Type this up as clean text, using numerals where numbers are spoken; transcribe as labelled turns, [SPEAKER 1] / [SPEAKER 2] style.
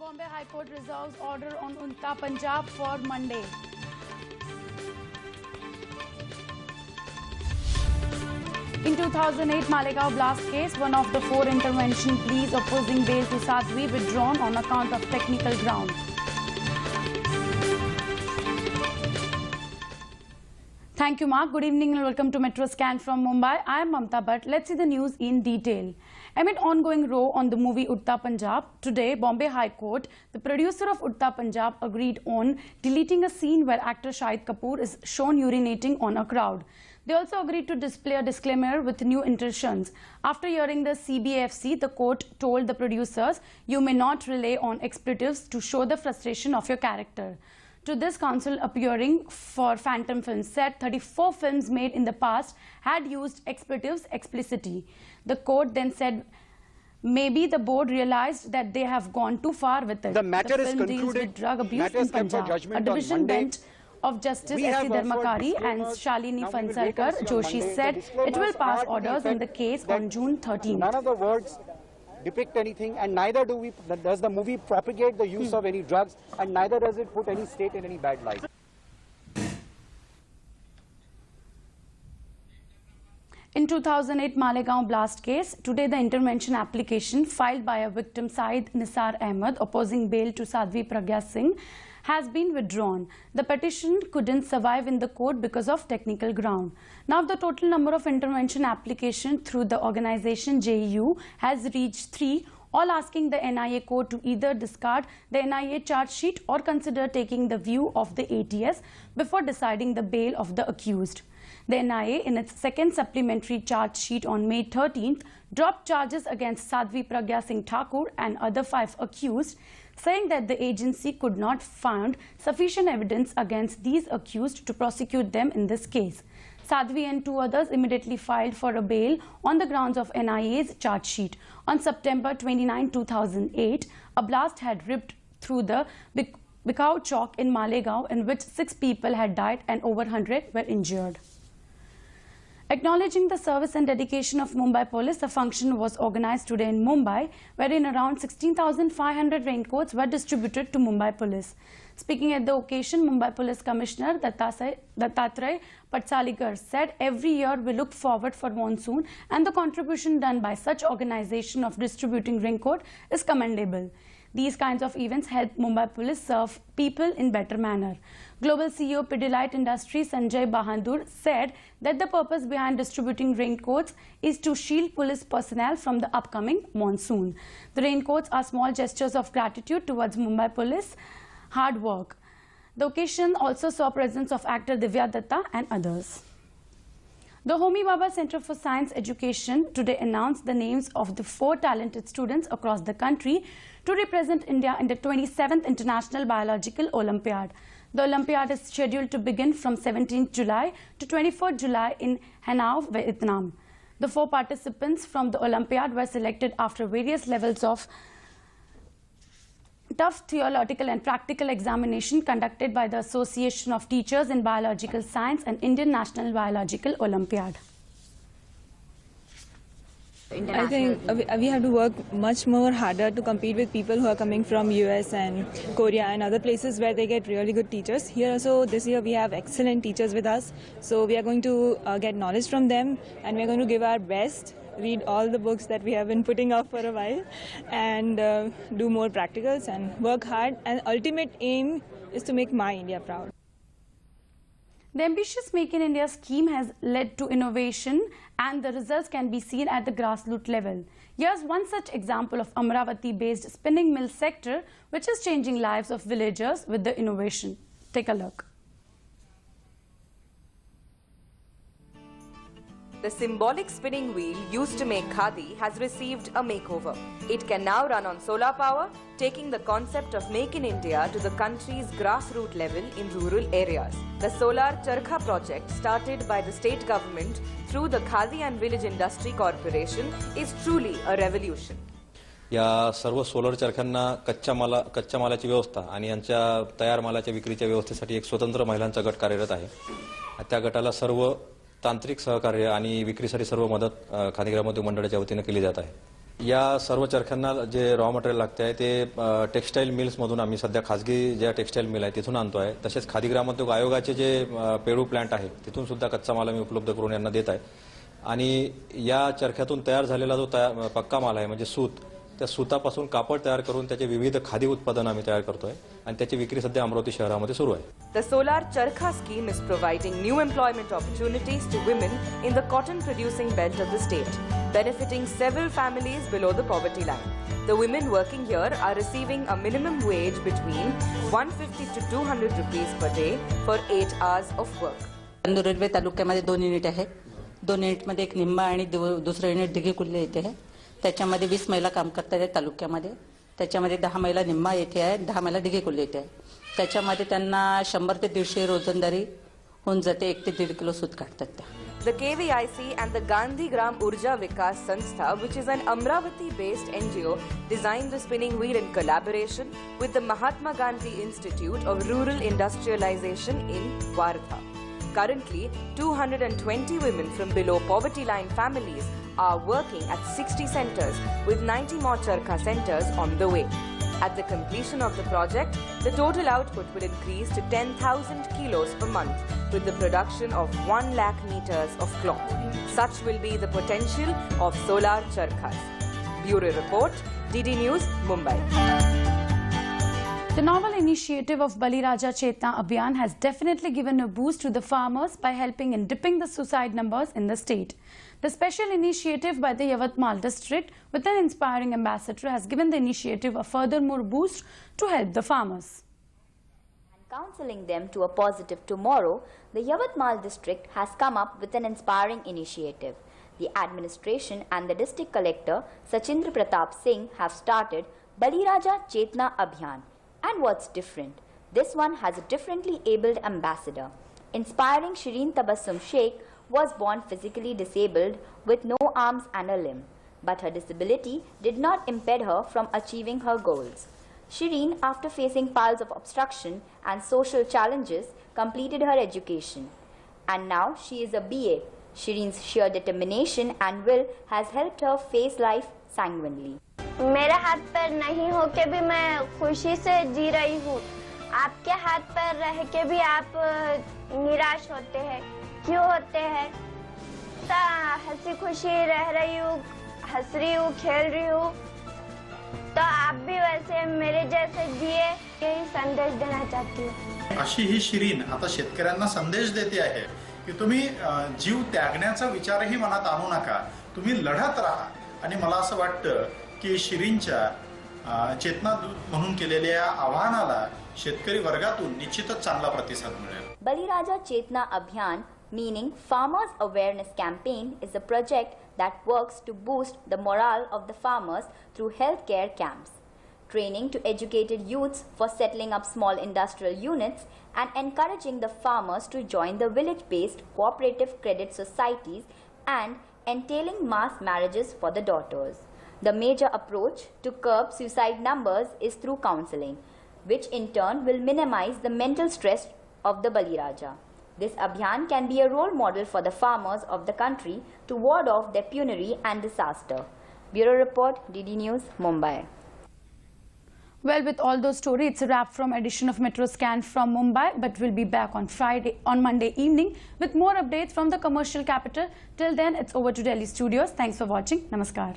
[SPEAKER 1] Bombay High Court reserves order on Ulta Punjab for Monday. In 2008 Malegaon blast case, one of the 4 intervention pleas opposing bail to Sadhvi withdrawn on account of technical ground. Thank you, Mark. Good evening and welcome to Metro Scan from Mumbai. I am Mamta Bhatt. Let's see the news in detail. Amid ongoing row on the movie Udta Punjab, today Bombay High Court, the producer of Udta Punjab, agreed on deleting a scene where actor Shahid Kapoor is shown urinating on a crowd. They also agreed to display a disclaimer with new insertions. After hearing the CBFC, the court told the producers, "You may not rely on expletives to show the frustration of your character." To this, counsel appearing for Phantom Films said 34 films made in the past had used expletives explicitly. The court then said maybe the board realized that they have gone too far with it.
[SPEAKER 2] The matter is
[SPEAKER 1] film deals with drug abuse in Punjab. A division bench of Justice S.C. Dharmakari and Shalini Phansarkar Joshi said it will pass orders in the case on June 13th.
[SPEAKER 2] None of the words depict anything, and neither does the movie propagate the use of any drugs, and neither does it put any state in any bad light.
[SPEAKER 1] In 2008 Malegaon blast case, today the intervention application filed by a victim Saeed Nisar Ahmed opposing bail to Sadhvi Pragya Singh has been withdrawn. The petition couldn't survive in the court because of technical ground. Now the total number of intervention applications through the organization JU has reached 3, all asking the NIA court to either discard the NIA charge sheet or consider taking the view of the ATS before deciding the bail of the accused. The NIA, in its second supplementary charge sheet on May 13th, dropped charges against Sadhvi Pragya Singh Thakur and other 5 accused, saying that the agency could not find sufficient evidence against these accused to prosecute them in this case. Sadhvi and 2 others immediately filed for a bail on the grounds of NIA's charge sheet. On September 29, 2008, a blast had ripped through the Bikau Chowk in Malegaon, in which 6 people had died and over 100 were injured. Acknowledging the service and dedication of Mumbai Police, a function was organized today in Mumbai, wherein around 16,500 raincoats were distributed to Mumbai Police. Speaking at the occasion, Mumbai Police Commissioner Dattatray Patsalikar said, "Every year we look forward for monsoon, and the contribution done by such organization of distributing raincoat is commendable. These kinds of events help Mumbai Police serve people in better manner." Global CEO Pidilite Industries Sanjay Bahadur said that the purpose behind distributing raincoats is to shield police personnel from the upcoming monsoon. The raincoats are small gestures of gratitude towards Mumbai Police hard work. The occasion also saw presence of actor Divya Datta and others. The Homi Bhabha Center for Science Education today announced the names of the 4 talented students across the country to represent India in the 27th International Biological Olympiad. The Olympiad is scheduled to begin from 17th July to 24th July in Hanau, Vietnam. The 4 participants from the Olympiad were selected after various levels of tough theoretical and practical examination conducted by the Association of Teachers in Biological Science and Indian National Biological Olympiad.
[SPEAKER 3] I think we have to work much more harder to compete with people who are coming from US and Korea and other places where they get really good teachers. Here also this year we have excellent teachers with us, so we are going to get knowledge from them, and we are going to give our best, read all the books that we have been putting off for a while, and do more practicals and work hard, and ultimate aim is to make my India proud.
[SPEAKER 1] The ambitious Make in India scheme has led to innovation, and the results can be seen at the grassroots level. Here's one such example of Amravati-based spinning mill sector, which is changing lives of villagers with the innovation. Take a look.
[SPEAKER 4] The symbolic spinning wheel used to make khadi has received a makeover. It can now run on solar power, taking the concept of Make in India to the country's grassroots level in rural areas. The Solar Charkha project, started by the state government through the Khadi and Village Industry Corporation, is truly a revolution.
[SPEAKER 5] या सर्व solar चरख्यांना कच्च्या मालाची व्यवस्था आणि यांच्या तयार मालाच्या विक्रीच्या व्यवस्थेसाठी एक स्वतंत्र महिलांचा गट कार्यरत आहे. त्या गटाला सर्व तांत्रिक सहकार्य आणि विक्रीसाठी सर्व मदत खादी ग्रामोद्योग मंडळाच्या वतीने केली जात आहे. या सर्व चरख्यांना जे रॉ मटेरियल लागते आहे ते टेक्स्टाईल मिल्समधून आम्ही सध्या खाजगी ज्या टेक्स्टाईल मिल आहे तिथून आणतो आहे. तसेच खादी ग्रामोद्योग आयोगाचे जे पेरू प्लांट आहे तिथून सुद्धा कच्चा माल आम्ही उपलब्ध करून यांना देत आहे. आणि या चरख्यातून तयार झालेला जो पक्का माल आहे म्हणजे सूत, त्या सुतापासून कापड तयार करून त्याचे विविध खादी उत्पादन आम्ही तयार करतोय आणि त्याची विक्री सध्या अमरावती शहरामध्ये सुरू आहे.
[SPEAKER 4] The Solar Charkha scheme is providing new employment opportunities to women in the cotton producing belt of the state, benefiting several families below the poverty line. The women working here are receiving a minimum wage between 150 to 200 rupees per day for 8 hours of work.
[SPEAKER 6] Chandur railway तालुक्यामध्ये 2 unit आहेत. 2 युनिटमध्ये एक निंबा आणि दुसरं unit Dighe कुर्ले येथे आहे. त्याच्यामध्ये 20 महिला काम करतात आहेत तालुक्यामध्ये. त्याच्यामध्ये 10 महिला निंबा येथे आहेत, 10 महिला दिघे कुर्ले येथे आहे. त्याच्यामध्ये त्यांना 100 ते 150 रोजंदारी होऊन जाते. 1 ते 1.5 किलो सूत काढतात त्या.
[SPEAKER 4] The KVIC and the Gandhi Gram Urja Vikas Sanstha, which is an Amravati-based NGO, designed the spinning wheel in collaboration with the Mahatma Gandhi Institute of Rural Industrialization in Wardha. Currently, 220 women from below poverty line families are working at 60 centers, with 90 more charkha centers on the way. At the completion of the project, the total output will increase to 10,000 kilos per month, with the production of 1 lakh meters of cloth. Such will be the potential of solar charkhas. Bureau Report, DD News, Mumbai.
[SPEAKER 1] The novel initiative of Baliraja Chetna Abhiyan has definitely given a boost to the farmers by helping in dipping the suicide numbers in the state. The special initiative by the Yavatmal district with an inspiring ambassador has given the initiative a furthermore boost to help the farmers.
[SPEAKER 7] Counseling them to a positive tomorrow, the Yavatmal district has come up with an inspiring initiative. The administration and the district collector Sachindra Pratap Singh have started Baliraja Chetna Abhiyan. And what's different? This one has a differently abled ambassador. Inspiring Shireen Tabassum Sheikh was born physically disabled with no arms and a limb, but her disability did not impede her from achieving her goals. Shireen, after facing piles of obstruction and social challenges, completed her education. And now she is a BA. Shireen's sheer determination and will has helped her face life sanguinely.
[SPEAKER 8] मेरे हाथ पैर नहीं होके भी मैं खुशी से जी रही हूँ. आपके हाथ पैर रह के भी आप निराश होते हैं. क्यों होते हैं? तो हंसी खुशी रह रही हूँ, हंस रही हूँ, खेल रही हूँ. तो आप भी वैसे मेरे जैसे जिए, यही संदेश देना चाहती हूँ.
[SPEAKER 9] अशी ही शिरीन आता शेतकऱ्यांना संदेश देते आहे की तुम्ही जीव त्यागण्याचा विचारही मनात आणू नका. तुम्ही लढत राहा. आणि मला असं वाटतं की शिरीनच्या चेतना म्हणून केलेल्या आव्हानाला शेतकरी वर्गातून निश्चितच चांगला प्रतिसाद मिळेल.
[SPEAKER 7] Baliraja Chetna Abhiyan, meaning Farmers Awareness Campaign, is a project that works to boost the morale of the farmers through healthcare camps, training to educated youths for settling up small industrial units, and encouraging the farmers to join the village-based cooperative credit societies and entailing mass marriages for the daughters. The major approach to curb suicide numbers is through counseling, which in turn will minimize the mental stress of the Baliraja. This Abhiyan can be a role model for the farmers of the country to ward off their penury and disaster. Bureau Report, DD News, Mumbai.
[SPEAKER 1] Well, with all those stories, it's a wrap from edition of Metro Scan from Mumbai, but we'll be back on Monday evening with more updates from the commercial capital. Till then, it's over to Delhi studios. Thanks for watching. Namaskar.